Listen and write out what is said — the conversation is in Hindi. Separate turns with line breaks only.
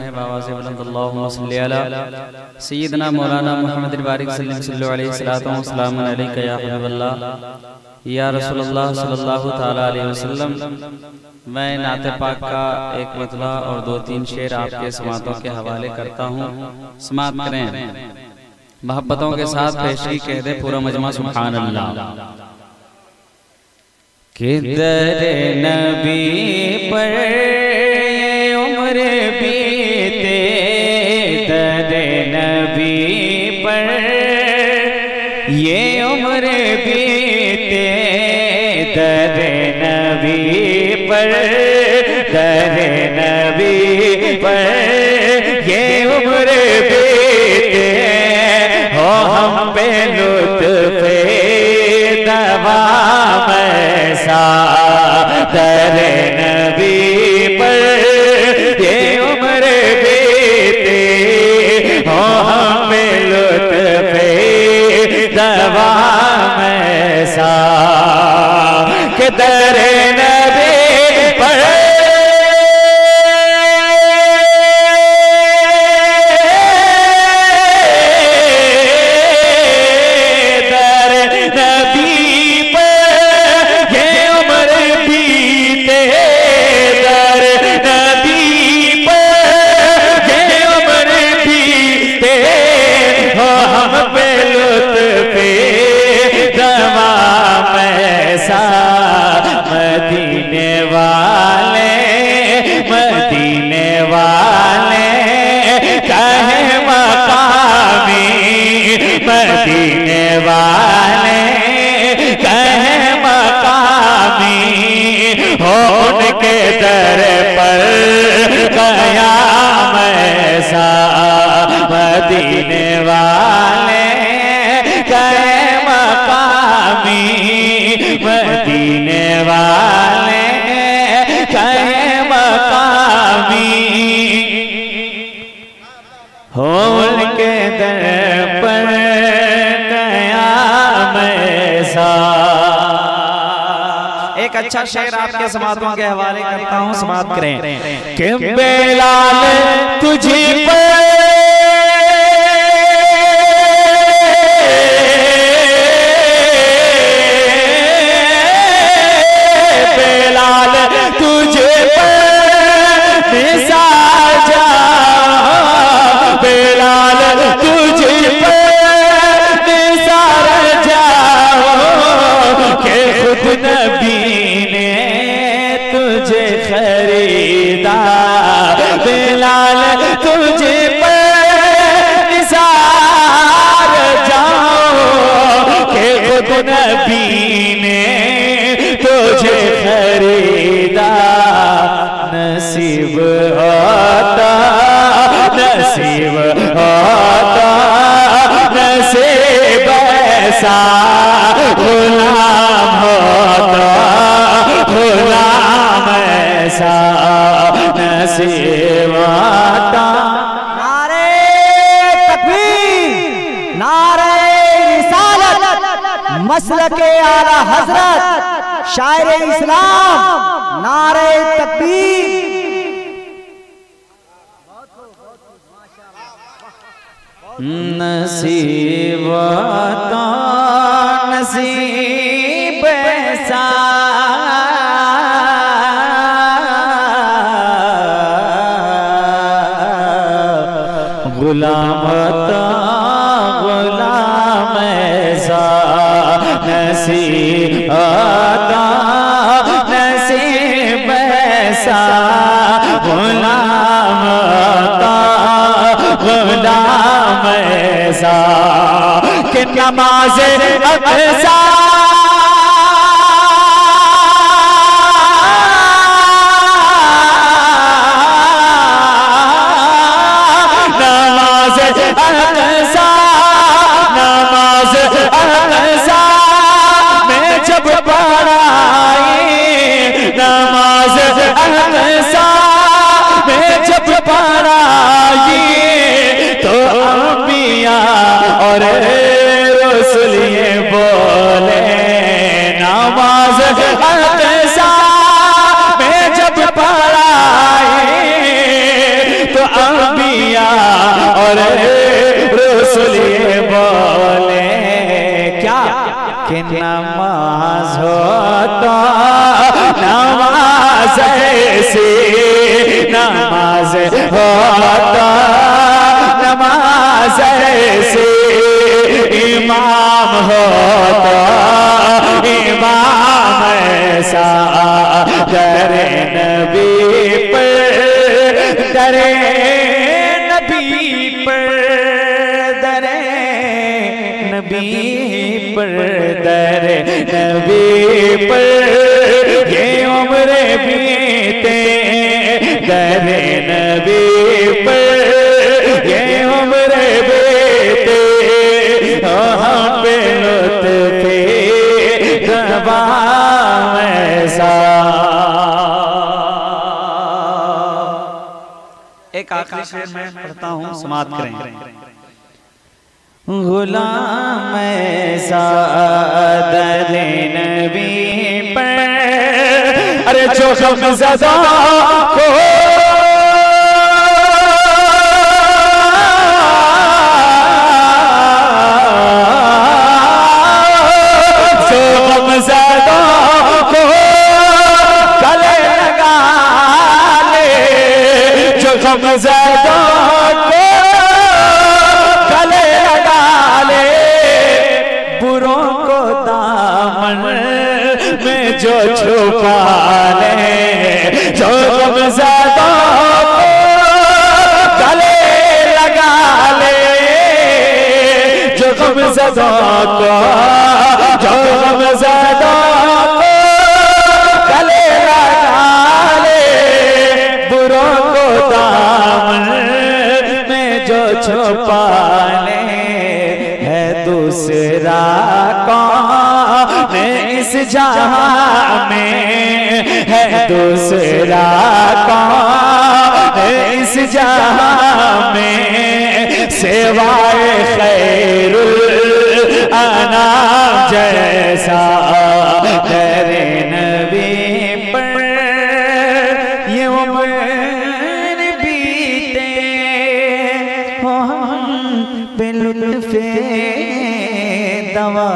हैं बाबा से बुलंद अल्लाहुम्मा सल्ली अला सय्यदना मौलाना मुहम्मद बारिक सल्लल्लाहु अलैहि या हबीबल्लाह या रसूलुल्लाह सल्लल्लाहु तआला अलैहि वसल्लम। मैं नाते पाक का एक मतला और 2-3 शेर आपके समातों के हवाले करता हूँ, समात करें। मोहब्बतों के साथ पेशी कह दे पूरा मजमा सुभान अल्लाह। किधर नबी पर ये उम्र बीते, दर नबी पर ये उम्र बीते, दर नबी पर, दर नबी पर ये उम्र बीते, हो हम पे लुत्फ़े दवा ऐसा, दर नबी पर ये उम्र बीते, हो हमें लुत्फ़े दवा ऐसा कि दर नबी पर मदीने वाले, मदीने वाले कहे मकामी, मदीने वाले कहे मकामी, हो उनके दर पर क़याम ऐसा, मदीने वाले कहे मकामी, मदीने वाले कहे मकामी, हो उनके दर पर क़याम ऐसा। एक अच्छा शेर आपके समातों के हवाले करता हूँ, समात करें कि बेलाल तुझे पर तुझे पर निसार जाओ, बेलाल तुझे पर निसार जाओ, कि खुद नबी ने तुझे खरीदा, बेलाल तुझे पर निसार जाओ, कि खुद नबी ने तुझे खरीदा, नसीब होता, नसीब होता, नसीब ऐसा गुलाम होता, गुलाम ऐसा नसीब होता।
नारे तकबीर, नारे रिसालत, मसलके आला हजरत शायर इस्लाम, नारे तकबीर।
नसीब तो नसीब ऐसा गुलाम तो गुलाम ऐसा, नसीब तो नसीब ऐसा गुलाम तो गुलाम ऐसा, कि नमाज़ अक़सा
और रसूल ये बोले
कि नमाज हो तो नमाज ऐसी, नमाज हो तो नमाज ऐसी, इमाम हो तो इमाम ऐसा, डरे नबी पर, डरे नबी पर, डरे नबी पर, डरे नबी पर, ये उम्र बीते, डरे नबी पर, ये उम्र बीते, हम पे लुत्फ़े रवा ऐसा। एक आखिरी शेर मैं पढ़ता हूँ, समाप्त करें। गुलाम ऐसा दरे नबी पर, अरे जो गमज़दा को गमज़दा को गले लगा ले, बुरों को दामन में जो छुपा ले, जो गमज़दा को गले लगा ले, जो गमज़दा को, जो गमज़दा को गले लगा ले, बुरों को दामन में जो छुपाने, है दूसरा कौन इस जहां में, है दूसरा कौन इस जहां में, सिवाय खैरुल अनाम जैसा, डरे नबी पर ये उम्र बीते, हम पे लुत्फ़े दवा